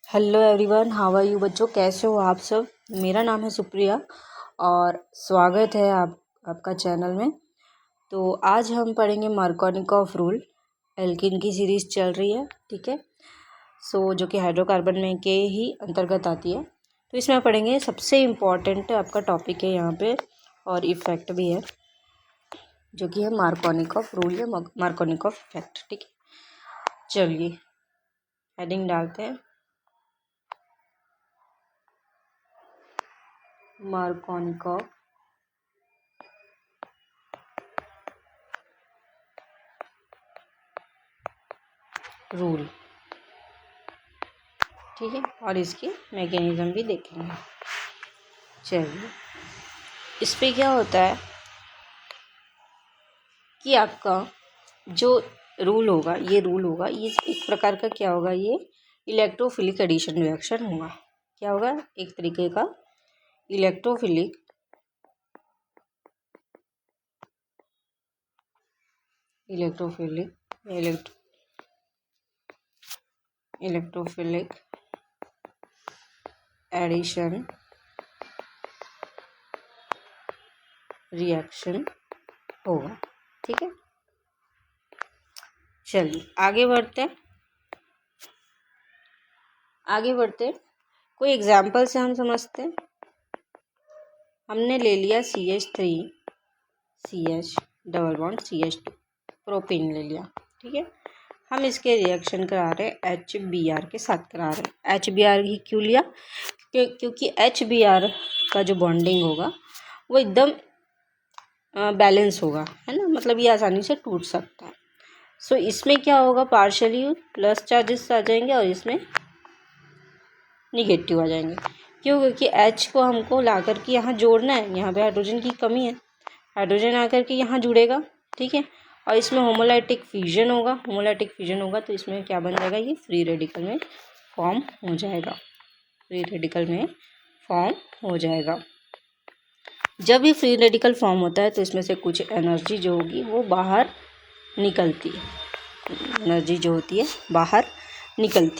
Hello everyone, how are you बच्चों, कैसे हो आप सब। मेरा नाम है सुप्रिया और स्वागत है आपका चैनल में। तो आज हम पढ़ेंगे मार्कोनिकॉफ रूल। एल्किन की सीरीज़ चल रही है, ठीक है। जो कि हाइड्रोकार्बन में के ही अंतर्गत आती है। तो इसमें पढ़ेंगे, सबसे इम्पॉर्टेंट आपका टॉपिक है यहाँ पे और इफ़ेक्ट भी है, जो कि है मार्कोनिकॉफ रूल या मार्कोनिकॉफ इफेक्ट, ठीक है। चलिए हेडिंग डालते हैं, मार्कोनिकॉफ रूल, ठीक है। और इसकी मैकेनिज्म भी देखेंगे। चलिए, इस पे क्या होता है कि आपका जो रूल होगा ये एक प्रकार का क्या होगा, ये इलेक्ट्रोफिलिक एडिशन रिएक्शन होगा। क्या होगा, एक तरीके का इलेक्ट्रोफिलिक इलेक्ट्रोफिलिक एडिशन रिएक्शन होगा, ठीक है। चलिए आगे बढ़ते कोई एग्जाम्पल से हम समझते हैं। हमने ले लिया CH3CH double bond CH2 propane ले लिया, ठीक है। हम इसके रिएक्शन करा रहे हैं HBr के साथ करा रहे हैं। HBr ही क्यों लिया, क्योंकि HBr का जो बॉन्डिंग होगा वो एकदम बैलेंस होगा, है ना, मतलब ये आसानी से टूट सकता है। इसमें क्या होगा, पार्शियली प्लस चार्जेस आ जाएंगे और इसमें निगेटिव आ जाएंगे। क्यों, क्योंकि H को हमको ला करके यहाँ जोड़ना है, यहाँ पे हाइड्रोजन की कमी है, हाइड्रोजन आकर के यहाँ जुड़ेगा, ठीक है। और इसमें होमोलाइटिक फ्यूजन होगा, तो इसमें क्या बन जाएगा, ये फ्री रेडिकल में फॉर्म हो जाएगा। जब ये फ्री रेडिकल फॉर्म होता है तो इसमें से कुछ एनर्जी जो होगी वो बाहर निकलती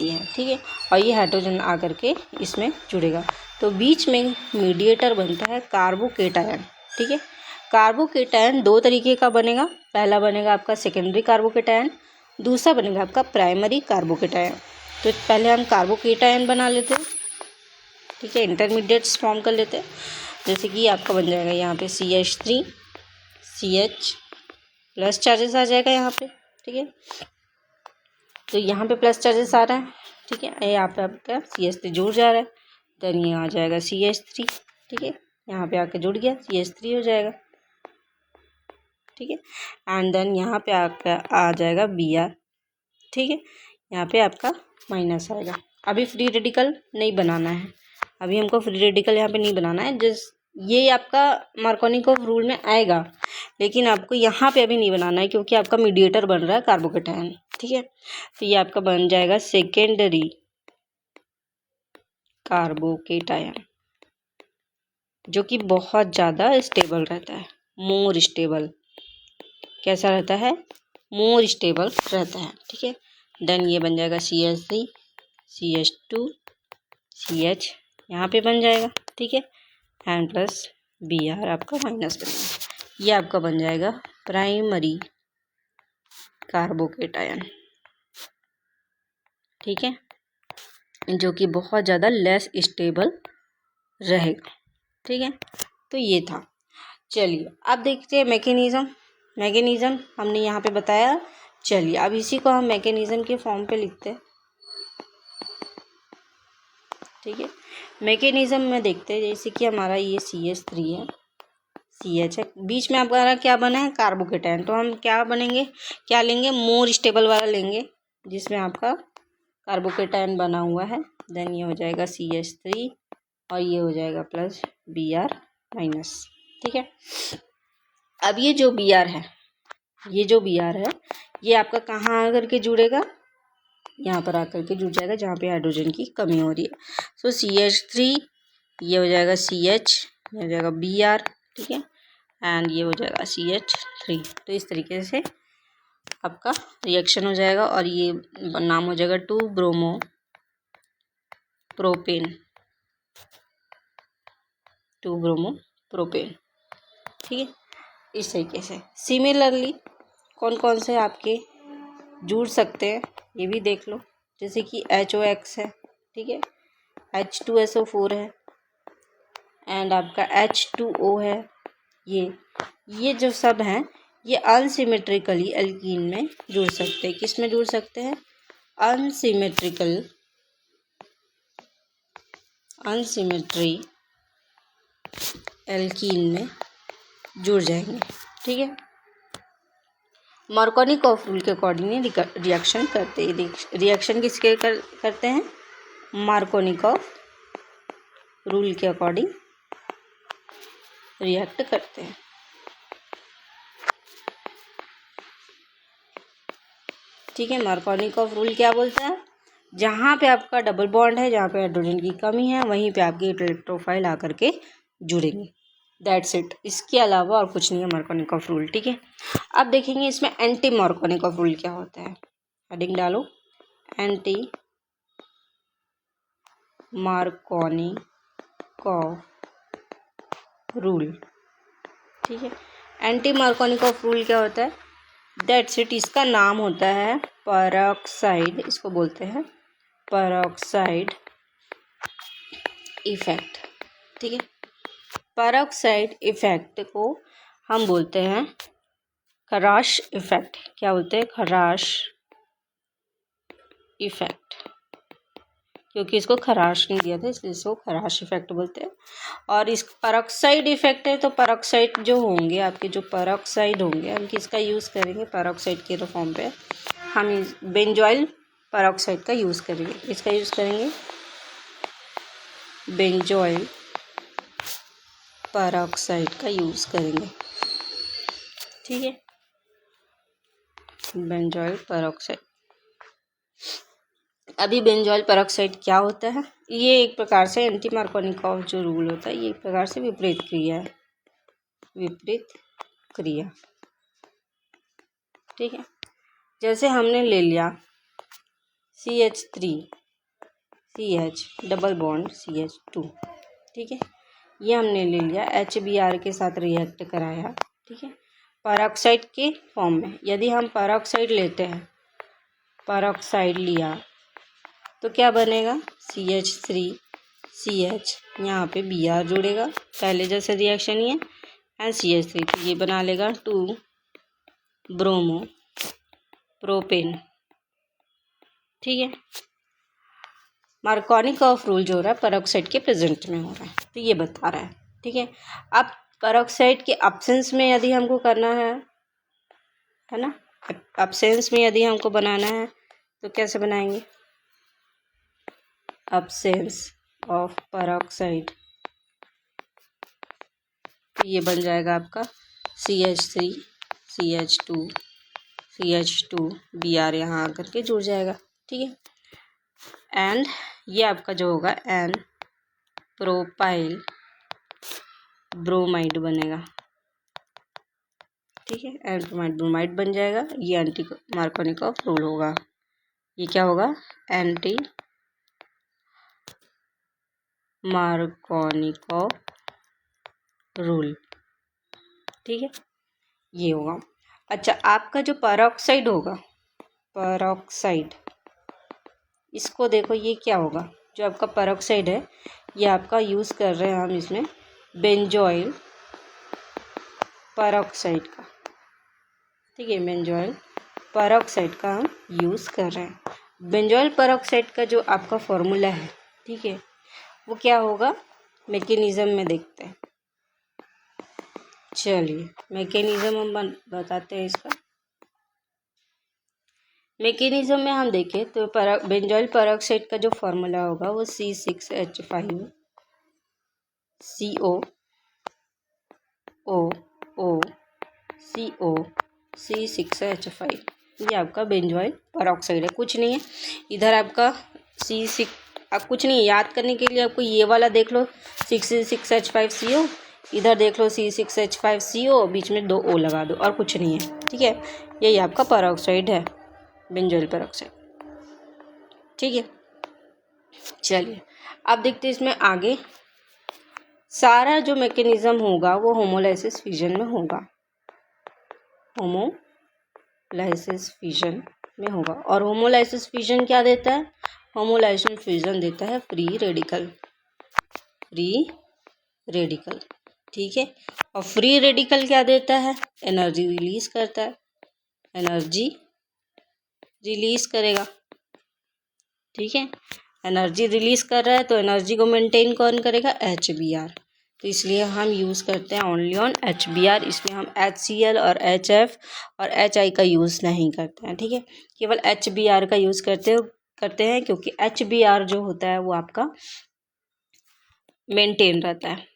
है, ठीक है। और ये हाइड्रोजन आकर के इसमें जुड़ेगा, तो बीच में मीडिएटर बनता है कार्बोकेटायन, ठीक है। कार्बोकेटायन दो तरीके का बनेगा, पहला बनेगा आपका सेकेंडरी कार्बोकेटायन, दूसरा बनेगा आपका प्राइमरी कार्बोकेटायन। तो पहले हम कार्बोकेटायन बना लेते हैं, ठीक है, इंटरमीडिएट्स फॉर्म कर लेते हैं। जैसे कि आपका बन जाएगा यहाँ पे CH3CH प्लस चार्जेस आ जाएगा यहाँ पे, ठीक है। तो यहाँ पे प्लस चार्जेस आ रहा है, ठीक है। यहाँ पे आपका CH3 जुड़ जा रहा है, देन ये आ जाएगा CH3, ठीक है। यहाँ पे आके जुड़ गया, CH3 हो जाएगा, ठीक है। एंड देन यहाँ पे आपका आ जाएगा Br, ठीक है। यहाँ पे आपका माइनस आएगा। अभी फ्री रेडिकल नहीं बनाना है, अभी हमको फ्री रेडिकल यहाँ पे नहीं बनाना है। ये आपका मार्कोनिकॉफ रूल में आएगा, लेकिन आपको यहाँ पे अभी नहीं बनाना है, क्योंकि आपका मीडिएटर बन रहा है कार्बोकेटायन, ठीक है। तो ये आपका बन जाएगा सेकेंडरी कार्बोकेटायन, जो कि बहुत ज़्यादा स्टेबल रहता है, मोर स्टेबल। कैसा रहता है, मोर स्टेबल रहता है, ठीक है। देन ये बन जाएगा CH3 CH2 CH यहाँ पे बन जाएगा, ठीक है। एंड प्लस Br आपका माइनस बन जाएगा। ये आपका बन जाएगा प्राइमरी कार्बोकेटायन, ठीक है, जो कि बहुत ज़्यादा लेस स्टेबल रहेगा, ठीक है। तो ये था। चलिए अब देखते हैं मैकेनिज़्म हमने यहाँ पे बताया। चलिए अब इसी को हम मैकेनिज़्म के फॉर्म पे लिखते हैं, ठीक है। मैकेनिज़्म में देखते हैं, जैसे कि हमारा ये CH3 है, CH है, बीच में हमारा क्या बना है, कार्बोकेटायन। तो हम क्या लेंगे, मोर स्टेबल वाला लेंगे, जिसमें आपका कार्बोकेटायन बना हुआ है। देन ये हो जाएगा CH3 और ये हो जाएगा प्लस Br माइनस, ठीक है। अब ये जो Br है, ये आपका कहाँ आकर के जुड़ेगा, यहाँ पर आकर के जुड़ जाएगा जहाँ पे हाइड्रोजन की कमी हो रही है। CH3 ये हो जाएगा CH, ये हो जाएगा Br, ठीक है। एंड ये हो जाएगा CH3। तो इस तरीके से आपका रिएक्शन हो जाएगा और ये नाम हो जाएगा 2 ब्रोमो प्रोपेन, 2 ब्रोमो प्रोपेन। ठीक है, इस तरीके से। सिमिलरली कौन कौन से आपके जुड़ सकते हैं ये भी देख लो, जैसे कि HOX है, ठीक है, H2SO4 है, एंड आपका H2O है। ये जो सब हैं ये अनसिमेट्रिकली एल्कीन में जुड़ सकते हैं। किस में जुड़ सकते हैं? अनसिमेट्री एल्कीन में जुड़ जाएंगे। ठीक है, मार्कोनिकॉफ रूल के अकॉर्डिंग रिएक्शन करते हैं। रिएक्शन किसके करते हैं? मार्कोनिकॉफ रूल के अकॉर्डिंग रिएक्ट करते हैं। ठीक है, मार्कोनिकॉफ रूल क्या बोलता है? जहाँ पे आपका डबल बॉन्ड है, जहाँ पे हाइड्रोजन की कमी है, वहीं पे आपकी इलेक्ट्रोफाइल आकर के जुड़ेंगे। दैट्स इट, इसके अलावा और कुछ नहीं है मार्कोनिकॉफ रूल। ठीक है, अब देखेंगे इसमें एंटी मार्कोनिकॉफ रूल क्या होता है। हेडिंग डालो, एंटी मार्कोनिकॉफ रूल। ठीक है, एंटी मार्कोनिकॉफ रूल क्या होता है? दैट्स इट, इसका नाम होता है पेरोक्साइड, इसको बोलते हैं पेरोक्साइड इफेक्ट। ठीक है, पेरोक्साइड इफेक्ट को हम बोलते हैं खराश इफेक्ट। क्या बोलते हैं? खराश इफेक्ट, क्योंकि इसको खराश नहीं दिया था इसलिए इसको खराश इफेक्ट बोलते हैं। और इस पेरोक्साइड इफेक्ट है तो पेरोक्साइड जो होंगे आपके, जो पेरोक्साइड होंगे, हम किसका यूज़ करेंगे? पेरोक्साइड के फॉर्म पे हम बेंजॉइल पेरोक्साइड का यूज़ करेंगे। इसका यूज़ करेंगे बेंजॉइल पेरोक्साइड का यूज़ करेंगे। ठीक है, बेंजॉइल पेरोक्साइड। अभी बेंजॉइल पेरोक्साइड क्या होता है? ये एक प्रकार से एंटी मार्कोनिकॉफ जो रूल होता है, ये एक प्रकार से विपरीत क्रिया है, विपरीत क्रिया। ठीक है, जैसे हमने ले लिया CH3CH डबल बॉन्ड CH2। ठीक है, ये हमने ले लिया HBr के साथ रिएक्ट कराया। ठीक है, पेरोक्साइड के फॉर्म में। यदि हम पेरोक्साइड लेते हैं, पेरोक्साइड लिया तो क्या बनेगा? CH3CH, यहाँ पे Br जुड़ेगा, पहले जैसे रिएक्शन ही है, एंड CH3, तो ये बना लेगा 2 ब्रोमो प्रोपेन। ठीक है, मार्कोनिकॉफ रूल जो हो रहा है पेरोक्साइड के प्रेजेंट में हो रहा है, तो ये बता रहा है। ठीक है, अब पेरोक्साइड के अब्सेंस में यदि हमको करना है ना, अब्सेंस में यदि हमको बनाना है तो कैसे बनाएंगे? अब्सेंस ऑफ पेरोक्साइड, तो ये बन जाएगा आपका CH3CH2 Br यहाँ आकर के जुड़ जाएगा। ठीक है, एंड ये आपका जो होगा एन प्रोपाइल ब्रोमाइड बनेगा। ठीक है, एन प्रोमाइड ब्रोमाइड बन जाएगा। ये एंटी मार्कोनिकॉफ रूल होगा। ये क्या होगा? Anti Markovnikov rule. ठीक है, ये होगा। अच्छा, आपका जो पेरोक्साइड होगा, पेरोक्साइड, इसको देखो, ये क्या होगा? जो आपका पेरोक्साइड है, ये आपका यूज़ कर रहे हैं हम इसमें बेंजॉइल पेरोक्साइड का। ठीक है, बेंजॉइल पेरोक्साइड का हम यूज़ कर रहे हैं। बेंजॉइल पेरोक्साइड का जो आपका फॉर्मूला है, ठीक है, वो क्या होगा? मैकेनिज़्म में देखते हैं। चलिए, मैकेनिज़्म हम बताते हैं इसका। मैकेनिज़्म में हम देखें तो बेंजॉइल पेरोक्साइड का जो फॉर्मूला होगा वो C6H5CO, ये आपका बेंजॉइल पेरोक्साइड है। कुछ नहीं है इधर आपका आप कुछ नहीं याद करने के लिए आपको ये वाला देख लो, 6H5CO, इधर देख लो C6H5CO, बीच में 2 O लगा दो, और कुछ नहीं है। ठीक है, यही आपका पेरोक्साइड है, बेंजॉइल पेरोक्साइड। ठीक है, चलिए अब देखते हैं इसमें आगे सारा जो मैकेनिज्म होगा वो होमोलाइसिस फिजन में होगा, होमोलाइसिस फिजन में होगा। और होमोलाइसिस फिजन क्या देता है? होमोलाइसिस फिजन देता है फ्री रेडिकल, ठीक है। और फ्री रेडिकल क्या देता है? एनर्जी रिलीज करता है, एनर्जी रिलीज करेगा, ठीक है। एनर्जी रिलीज कर रहा है तो एनर्जी को मेंटेन कौन करेगा? HBr। तो इसलिए हम यूज़ करते हैं ओनली ऑन HBr। इसमें हम HCl और HF और HI का यूज़ नहीं करते हैं, ठीक है। केवल HBr का यूज़ करते हैं क्योंकि HBr जो होता है वो आपका मेंटेन रहता है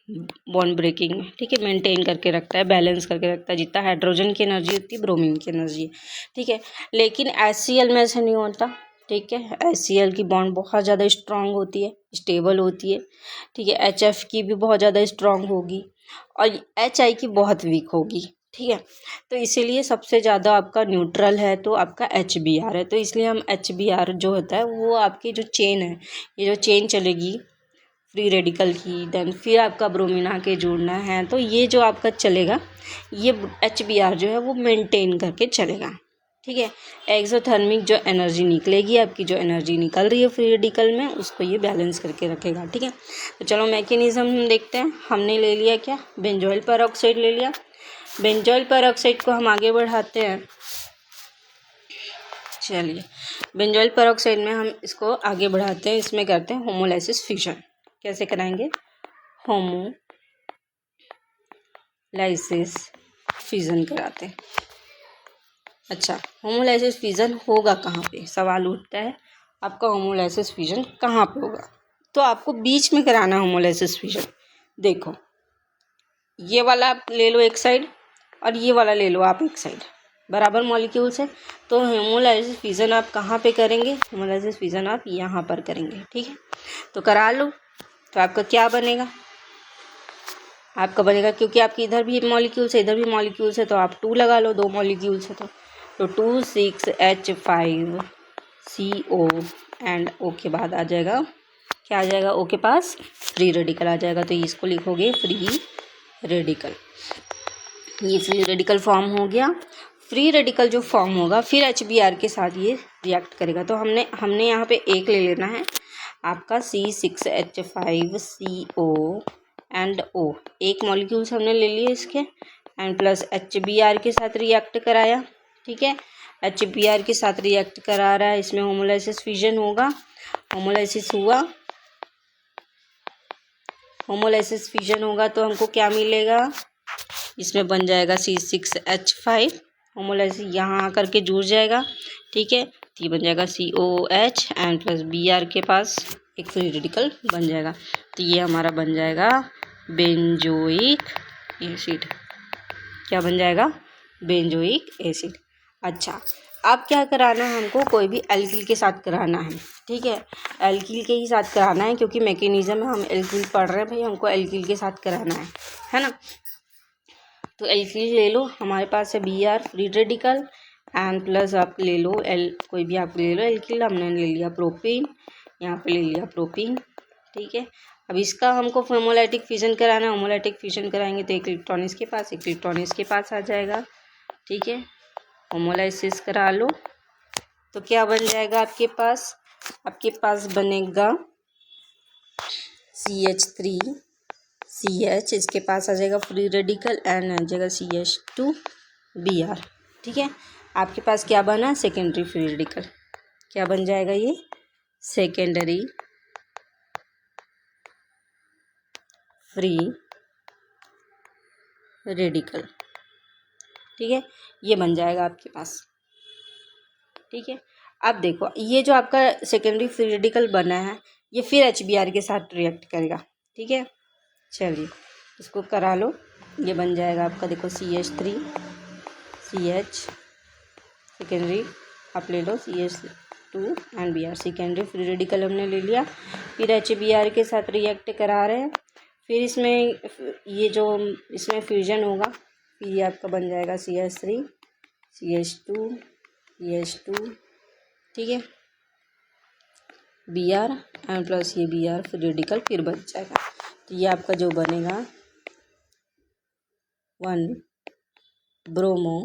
बॉन्ड ब्रेकिंग में, ठीक है। मेंटेन करके रखता है, बैलेंस करके रखता है। जितना हाइड्रोजन की एनर्जी उतनी ब्रोमीन की एनर्जी, ठीक है। लेकिन HCl में ऐसा नहीं होता, ठीक है। HCl की बॉन्ड बहुत ज़्यादा स्ट्रांग होती है, स्टेबल होती है, ठीक है। HF की भी बहुत ज़्यादा स्ट्रांग होगी और HI की बहुत वीक होगी, ठीक है। तो इसीलिए सबसे ज़्यादा आपका न्यूट्रल है तो आपका HBr है। तो इसलिए हम HBr जो होता है वो आपकी जो चेन है, ये जो चेन चलेगी फ्री रेडिकल की, देन फिर आपका ब्रोमीन आके जोड़ना है, तो ये जो आपका चलेगा ये HBr जो है वो मेंटेन करके चलेगा, ठीक है। एक्सोथर्मिक जो एनर्जी निकलेगी, आपकी जो एनर्जी निकल रही है फ्री रेडिकल में, उसको ये बैलेंस करके रखेगा, ठीक है। तो चलो मैकेनिज्म हम देखते हैं। हमने ले लिया क्या? बेंजोइल पेरोक्साइड ले लिया। बेंजोइल पेरोक्साइड को हम आगे बढ़ाते हैं। चलिए बेंजोइल पेरोक्साइड में हम इसको आगे बढ़ाते हैं। इसमें करते हैं होमोलाइसिस फ्यूजन। कैसे कराएंगे? होमोलाइसिस फ्यूजन कराते हैं। अच्छा, होमोलाइसिस फ्यूजन होगा कहाँ पे? सवाल उठता है आपका होमोलाइसिस फ्यूजन कहाँ पे होगा? तो आपको बीच में कराना है होमोलाइसिस फ्यूजन। देखो ये वाला आप ले लो एक साइड और ये वाला ले लो आप एक साइड, बराबर मॉलिक्यूल्स है। तो होमोलाइसिस फ्यूजन आप कहाँ पे करेंगे? होमोलाइसिस फ्यूजन आप यहाँ पर करेंगे, ठीक है। तो करा लो। तो आपका क्या बनेगा? आपका बनेगा, क्योंकि आपकी इधर भी मॉलिक्यूल्स है इधर भी मॉलिक्यूल्स है, तो आप 2 लगा लो, 2 मॉलिक्यूल्स है तो 2,6H5CO एंड O के बाद आ जाएगा क्या? आ जाएगा O के पास फ्री रेडिकल आ जाएगा। तो इसको लिखोगे फ्री रेडिकल। ये फ्री रेडिकल फॉर्म हो गया। फ्री रेडिकल जो फॉर्म होगा फिर HBr के साथ ये रिएक्ट करेगा। तो हमने यहाँ पे एक ले लेना है आपका C6H5CO एंड O। एक मॉलिक्यूल्स हमने ले लिए इसके एंड प्लस HBr के साथ रिएक्ट कराया, ठीक है। HBr के साथ रिएक्ट करा रहा है, इसमें होमोलाइसिस फ्यूजन होगा। होमोलाइसिस हुआ, होमोलाइसिस फ्यूजन होगा तो हमको क्या मिलेगा? इसमें बन जाएगा C6H5। होमोलाइसिस यहाँ आकर के जुड़ जाएगा, ठीक है। तो ये बन जाएगा COH एंड प्लस Br के पास एक फ्री रेडिकल बन जाएगा। तो ये हमारा बन जाएगा बेंजोइक एसिड। क्या बन जाएगा? Benzoic acid. अच्छा, अब क्या कराना है हमको? कोई भी एल्किल के साथ कराना है, ठीक है। एल्किल के ही साथ कराना है क्योंकि मैकेनिज्म में हम एल्किल पढ़ रहे हैं भाई, हमको एल्किल के साथ कराना है ना। तो एल्किल ले लो, हमारे पास है Br free radical and plus आप ले लो कोई भी आप ले लो एल्किल। हमने ले लिया प्रोपीन, यहाँ पे ले लिया प्रोपीन, ठीक है। अब इसका हमको होमोलाइटिक फ्यूजन कराना है। होमोलाइटिक फ्यूजन कराएंगे तो एक इलेक्ट्रॉन इसके पास एक इलेक्ट्रॉन इसके पास आ जाएगा, ठीक है। होमोलाइसिस करा लो तो क्या बन जाएगा आपके पास? आपके पास बनेगा CH3CH, इसके पास आ जाएगा फ्री रेडिकल एंड आ जाएगा CH2Br, ठीक है। आपके पास क्या बना? Secondary free radical. क्या बन जाएगा ये? सेकेंडरी फ्री रेडिकल, ठीक है। ये बन जाएगा आपके पास, ठीक है। अब देखो ये जो आपका सेकेंडरी फ्री रेडिकल बना है ये फिर HBr के साथ रिएक्ट करेगा, ठीक है। चलिए इसको करा लो। ये बन जाएगा आपका, देखो CH3CH सेकेंडरी आप ले लो, CH2 and Br secondary free radical हमने ले लिया। फिर HBr के साथ रिएक्ट करा रहे हैं, फिर इसमें ये जो इसमें फ्यूजन होगा फिर ये आपका बन जाएगा CH3 CH2 CH2, ठीक है। Br एंड प्लस ये Br फिर रेडिकल फिर बच जाएगा। तो ये आपका जो बनेगा 1 ब्रोमो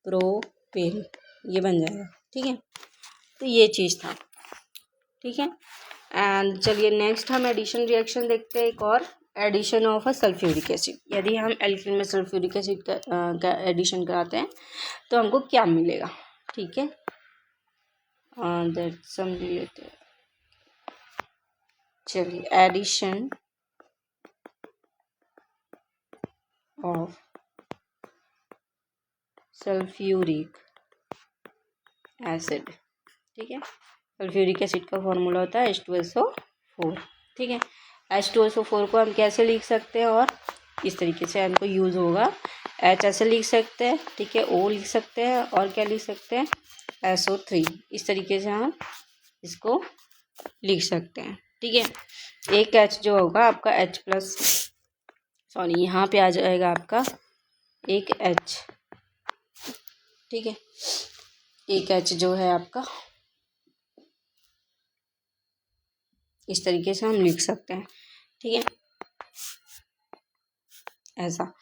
प्रोपेन, ये बन जाएगा। ठीक है, तो ये चीज़ था। ठीक है, एंड चलिए नेक्स्ट हम एडिशन रिएक्शन देखते हैं। एक और addition of a sulphuric acid. यदि हम एल्कीन में सल्फ्यूरिक एसिड का एडिशन कराते हैं तो हमको क्या मिलेगा। ठीक है, दैट सम रिलेटेड। चलिए एडिशन ऑफ सल्फ्यूरिक एसिड। ठीक है, सल्फ्यूरिक एसिड का फॉर्मूला होता है H2SO4। ठीक है, H2SO4 को हम कैसे लिख सकते हैं और इस तरीके से हमको यूज़ होगा। H ऐसे लिख सकते हैं, ठीक है, O लिख सकते हैं और क्या लिख सकते हैं SO3। इस तरीके से हम इसको लिख सकते हैं। ठीक है, एक H जो होगा आपका H प्लस, सॉरी यहाँ पे आ जाएगा आपका एक H। ठीक है, एक H जो है आपका इस तरीके से हम लिख सकते हैं। ठीक है, ऐसा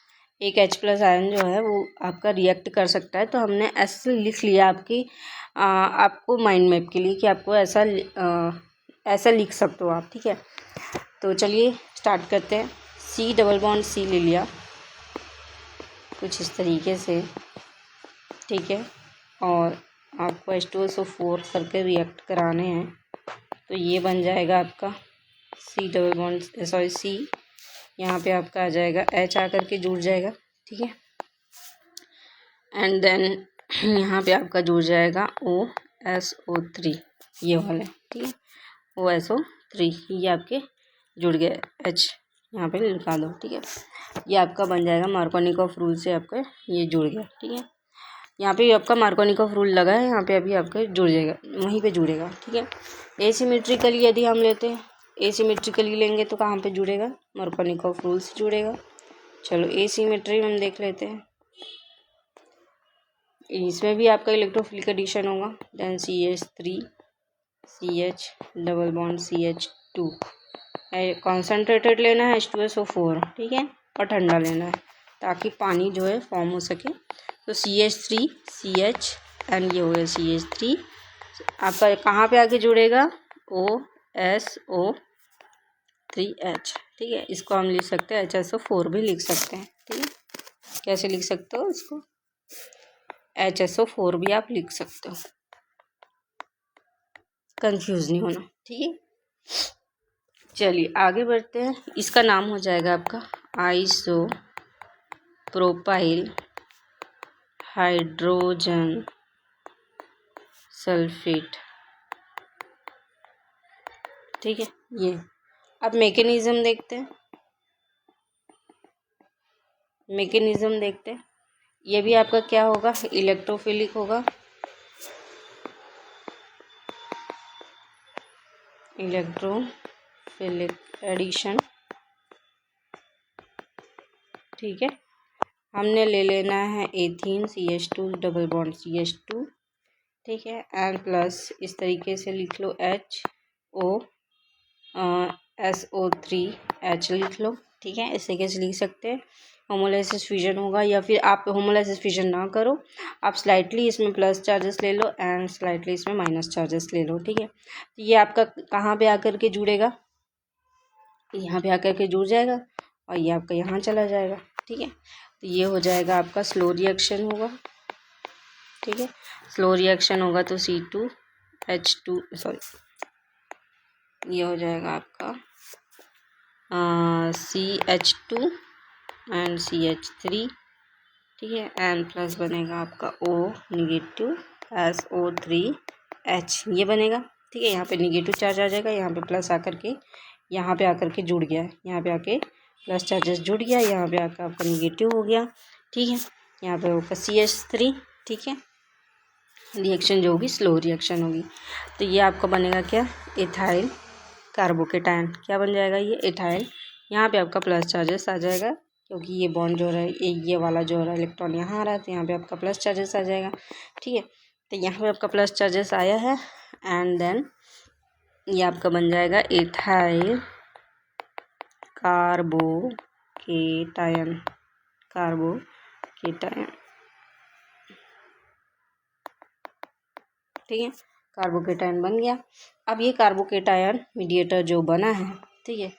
एक H प्लस आयन जो है वो आपका रिएक्ट कर सकता है। तो हमने ऐसे लिख लिया आपकी आपको माइंड मैप के लिए कि आपको ऐसा लिख सकते हो आप। ठीक है, तो चलिए स्टार्ट करते हैं। C डबल बॉन्ड C ले लिया कुछ इस तरीके से। ठीक है, और आपको H2SO4 करके रिएक्ट कराने हैं। तो ये बन जाएगा आपका C double bond sorry C, यहाँ पे आपका आ जाएगा H आकर के जुड़ जाएगा। ठीक है, एंड देन यहाँ पे आपका जुड़ जाएगा OSO3 ये वाले। ठीक है, OSO3 ये आपके जुड़ गए। H यहाँ पे लिखा दो। ठीक है, ये आपका बन जाएगा मार्कोनिकॉफ रूल से आपका ये जुड़ गया। ठीक है, यहाँ पे आपका मार्कोनिकॉफ रूल लगा है, यहाँ पे अभी आपका जुड़ जाएगा, वहीं पे जुड़ेगा। ठीक है, एसिमेट्रिकली यदि हम लेते हैं, एसिमेट्रिकली लेंगे तो कहाँ पे जुड़ेगा, मार्कोनिकॉफ रूल से जुड़ेगा। चलो एसिमेट्री हम देख लेते हैं। इसमें भी आपका इलेक्ट्रोफिलिक एडिशन होगा। Then CH3 CH double bond CH2। Concentrated लेना है H2SO4। ठीक है, और ठंडा लेना है ताकि पानी जो है फॉर्म हो सके। तो CH3 CH एंड ये हो गया CH3 आपका कहाँ पे आके जुड़ेगा OSO3H। ठीक है, इसको हम लिख सकते हैं HSO4 भी लिख सकते हैं। ठीक है, कैसे लिख सकते हो इसको, HSO4 भी आप लिख सकते हो, कंफ्यूज नहीं होना। ठीक है, चलिए आगे बढ़ते हैं। इसका नाम हो जाएगा आपका आइसोप्रोपाइल हाइड्रोजन सल्फेट। ठीक है, ये अब मैकेनिज्म देखते हैं। मैकेनिज्म देखते हैं, ये भी आपका क्या होगा, इलेक्ट्रोफिलिक होगा। Electrophilic addition. ठीक है, हमने ले लेना है ethene CH2 double bond CH2। ठीक है, एंड प्लस इस तरीके से लिख लो HOSO3H लिख लो। ठीक है, इस तरीके से लिख सकते हैं। होमोलाइसिस फ्यूजन होगा, या फिर आप होमोलाइसिस फ्यूजन ना करो, आप स्लाइटली इसमें प्लस चार्जेस ले लो एंड स्लाइटली इसमें माइनस चार्जेस ले लो। ठीक है, तो ये आपका कहाँ पे आकर के जुड़ेगा, यहाँ पे आकर के जुड़ जाएगा और ये आपका यहाँ चला जाएगा। ठीक है, तो ये हो जाएगा आपका स्लो रिएक्शन होगा। ठीक है, स्लो रिएक्शन होगा तो C2H2 सॉरी ये हो जाएगा आपका CH2 एंड CH3। ठीक है, एंड प्लस बनेगा आपका O नेगेटिव SO3H ये बनेगा। ठीक है, यहाँ पे नेगेटिव चार्ज आ जाएगा, यहाँ पे प्लस आकर के यहाँ पे आकर के जुड़ गया है, यहाँ पे आके प्लस चार्जेस जुड़ गया, यहाँ पे आकर आपका नेगेटिव हो गया। ठीक है, यहाँ पे होगा CH3। ठीक है, रिएक्शन जो होगी स्लो रिएक्शन होगी। तो ये आपका बनेगा क्या, एथाइल कार्बोकेटायन। क्या बन जाएगा ये एथाइल। यहाँ पे आपका प्लस चार्जेस आ जाएगा क्योंकि ये बॉन्ड जो हो रहा है ये वाला जो हो रहा है इलेक्ट्रॉन यहाँ आ रहा है, तो यहाँ पे आपका प्लस चार्जेस आ जाएगा। ठीक है, तो यहाँ पे आपका प्लस चार्जेस आया है एंड देन ये आपका बन जाएगा इथाइल कार्बोकेटायन। ठीक है, कार्बोकेटायन बन गया। अब ये कार्बोकेटायन मीडिएटर जो बना है, ठीक है,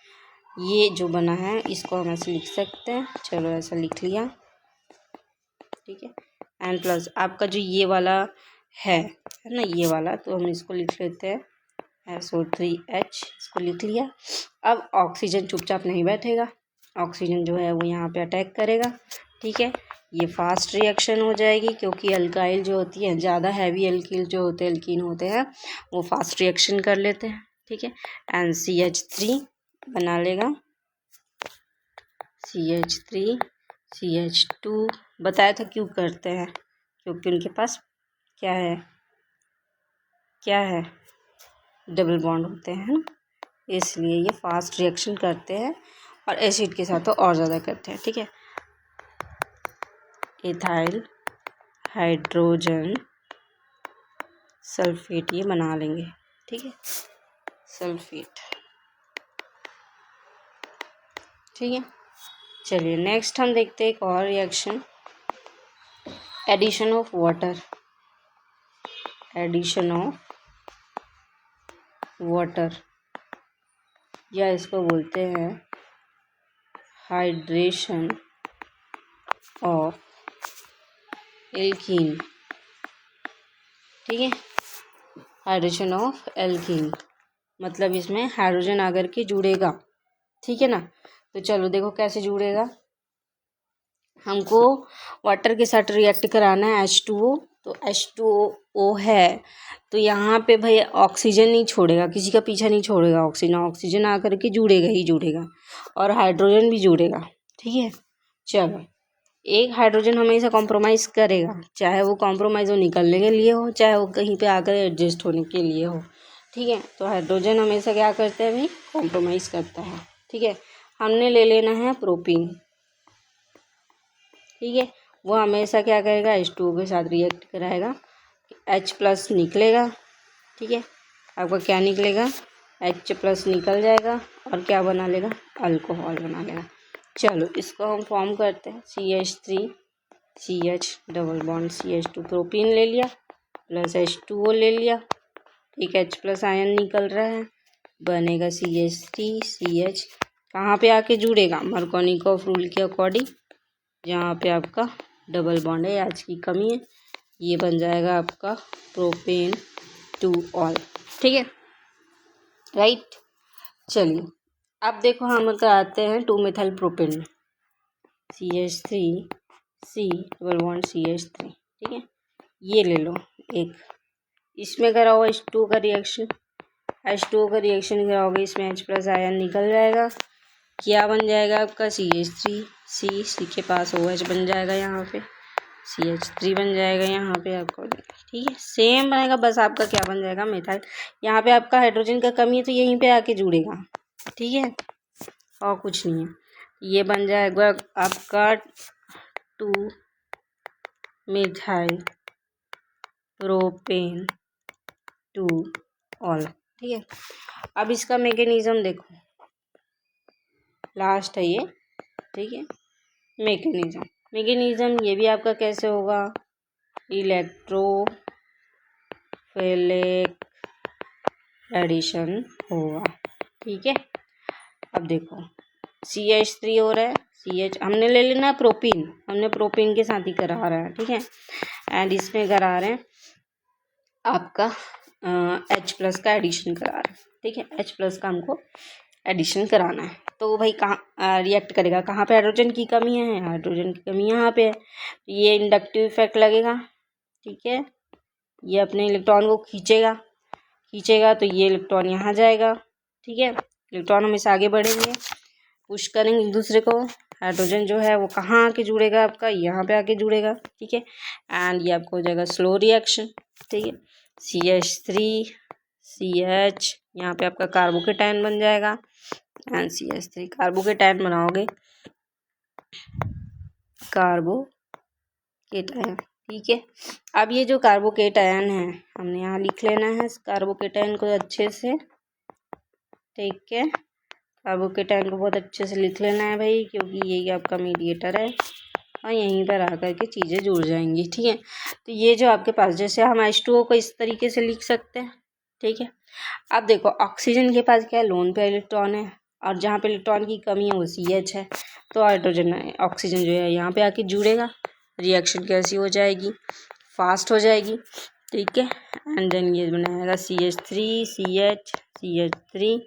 ये जो बना है इसको हम ऐसे लिख सकते हैं। चलो ऐसा लिख लिया, ठीक है। एंड प्लस आपका जो ये वाला है ना, ये वाला, तो हम इसको लिख लेते हैं SO3H, इसको लिख लिया। अब ऑक्सीजन चुपचाप नहीं बैठेगा, ऑक्सीजन जो है वो यहाँ पे अटैक करेगा, ठीक है। ये फास्ट रिएक्शन हो जाएगी, क्योंकि अल्काइल जो होती है, ज़्यादा हैवी अल्किल जो होते हैं, एल्कीन होते हैं, वो फास्ट रिएक्शन कर लेते हैं, ठीक है। एंड CH3 बना लेगा, CH3 CH2। बताया था क्यों करते हैं, क्योंकि उनके पास क्या है डबल बॉन्ड होते हैं ना, इसलिए ये फास्ट रिएक्शन करते हैं, और एसिड के साथ तो और ज़्यादा करते हैं, ठीक है। इथाइल हाइड्रोजन सल्फेट ये बना लेंगे, ठीक है, सल्फेट, ठीक है। चलिए नेक्स्ट हम देखते हैं एक और रिएक्शन, एडिशन ऑफ वाटर। या इसको बोलते हैं हाइड्रेशन ऑफ एल्कीन, ठीक है। हाइड्रेशन ऑफ एल्कीन मतलब इसमें हाइड्रोजन आकर के जुड़ेगा, ठीक है ना। तो चलो देखो कैसे जुड़ेगा। हमको वाटर के साथ रिएक्ट कराना है H2O, तो H2O है, तो यहाँ पे भाई ऑक्सीजन नहीं छोड़ेगा, किसी का पीछा नहीं छोड़ेगा, ऑक्सीजन आकर के जुड़ेगा ही जुड़ेगा, और हाइड्रोजन भी जुड़ेगा, ठीक है। चलो एक हाइड्रोजन हमेशा कॉम्प्रोमाइज़ करेगा, चाहे वो कॉम्प्रोमाइज़ हो निकलने के लिए हो, चाहे वो कहीं पे आकर एडजस्ट होने के लिए हो, ठीक है। तो हाइड्रोजन हमेशा क्या करता है भाई, कॉम्प्रोमाइज़ करता है, ठीक है। हमने ले लेना है प्रोपीन, ठीक है। वो हमेशा क्या करेगा, H2O के साथ रिएक्ट कराएगा, H+ निकलेगा, ठीक है। आपका क्या निकलेगा, H+ निकल जाएगा, और क्या बना लेगा, अल्कोहल बना लेगा। चलो इसको हम फॉर्म करते हैं, CH3 CH double bond CH2 propene ले लिया, प्लस H2O ले लिया, ठीक, H+ आयन निकल रहा है, बनेगा CH3 CH। कहाँ पे आके जुड़ेगा, मार्कोनिकोव रूल के अकॉर्डिंग, जहाँ पे आपका डबल बॉन्ड है, आज की कमी है, ये बन जाएगा आपका प्रोपेन 2 ऑल, ठीक है, राइट। चलिए अब देखो हम कराते हैं 2-मिथाइल प्रोपेन में, CH3C डबल बॉन्ड CH3, ठीक है। ये ले लो एक, इसमें कराओ H2O का रिएक्शन, H2O का रिएक्शन कराओगे, इसमें H+ आयन निकल जाएगा, क्या बन जाएगा आपका CH3C के पास OH बन जाएगा, यहाँ पे CH3 बन जाएगा, यहाँ पे आपको, ठीक है, सेम बनेगा, बस आपका क्या बन जाएगा, मिथाइल। यहाँ पे आपका हाइड्रोजन का कमी है, तो यहीं पे आके जुड़ेगा, ठीक है, और कुछ नहीं है। ये बन जाएगा आपका 2-मिथाइल प्रोपेन 2 ऑल, ठीक है। अब इसका मैकेनिज्म देखो, लास्ट है ये, ठीक है। मैकेनिज्म ये भी आपका कैसे होगा, इलेक्ट्रोफिलिक एडिशन होगा, ठीक है। अब देखो CH3 हो रहा है, CH हमने ले लेना प्रोपीन, हमने प्रोपीन के साथ ही करा रहा है, ठीक है। एंड इसमें करा रहे हैं आपका H+ का एडिशन करा रहे हैं, ठीक है, H+ का हमको एडिशन कराना है। तो भाई कहाँ रिएक्ट करेगा, कहाँ पे हाइड्रोजन की कमी है, हाइड्रोजन की कमी यहाँ पे है, ये इंडक्टिव इफेक्ट लगेगा, ठीक है। ये अपने इलेक्ट्रॉन को खींचेगा, तो ये इलेक्ट्रॉन यहाँ जाएगा, ठीक है। इलेक्ट्रॉन हमेशा आगे बढ़ेंगे, पुश करेंगे एक दूसरे को, हाइड्रोजन जो है वो कहाँ आके जुड़ेगा, आपका यहाँ पे आके जुड़ेगा, ठीक है। एंड ये आपको हो जाएगा स्लो रिएक्शन, ठीक है। CH3 CH यहाँ पे आपका कार्बोकेटायन बन जाएगा, एंड CH3 कार्बोकेटायन बनाओगे, कार्बोकेटायन, ठीक है। अब ये जो कार्बोकेटायन है हमने यहाँ लिख लेना है कार्बोकेटायन को अच्छे से, ठीक है। कार्बोकेटायन को बहुत अच्छे से लिख लेना है भाई, क्योंकि यही आपका मीडिएटर है और यहीं पर आकर के चीज़ें जुड़ जाएंगी, ठीक है। तो ये जो आपके पास, जैसे हम H2O को इस तरीके से लिख सकते हैं, ठीक है। अब देखो ऑक्सीजन के पास क्या है, लोन पे इलेक्ट्रॉन है, और जहाँ पे इलेक्ट्रॉन की कमी है वो CH है, तो हाइड्रोजन ऑक्सीजन जो है यहाँ पे आके जुड़ेगा, रिएक्शन कैसी हो जाएगी, फास्ट हो जाएगी, ठीक है। एंड देन ये बनाएगा CH3 CH CH3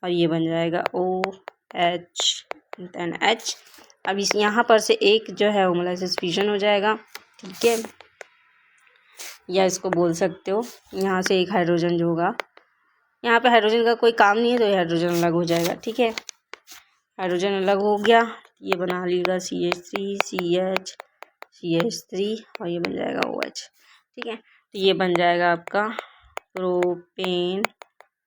और ये बन जाएगा OH देन H। अब इस यहाँ पर से एक जो है वो मोलाइसिस फिजन हो जाएगा, ठीक है, या इसको बोल सकते हो यहाँ से एक हाइड्रोजन जो होगा, यहाँ पे हाइड्रोजन का कोई काम नहीं है तो ये हाइड्रोजन अलग हो जाएगा, ठीक है। हाइड्रोजन अलग हो गया, ये बना लीजिएगा CH3 CH CH3 और ये बन जाएगा OH, ठीक है। तो ये बन जाएगा आपका प्रोपेन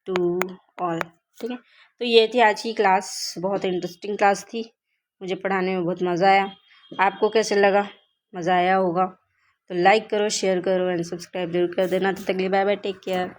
टू ऑल, ठीक है। तो ये थी आज की क्लास, बहुत इंटरेस्टिंग क्लास थी, मुझे पढ़ाने में बहुत मज़ा आया। आपको कैसे लगा? मज़ा आया होगा तो लाइक करो, शेयर करो एंड सब्सक्राइब जरूर कर देना। तब तक के लिए बाय बाय, टेक केयर।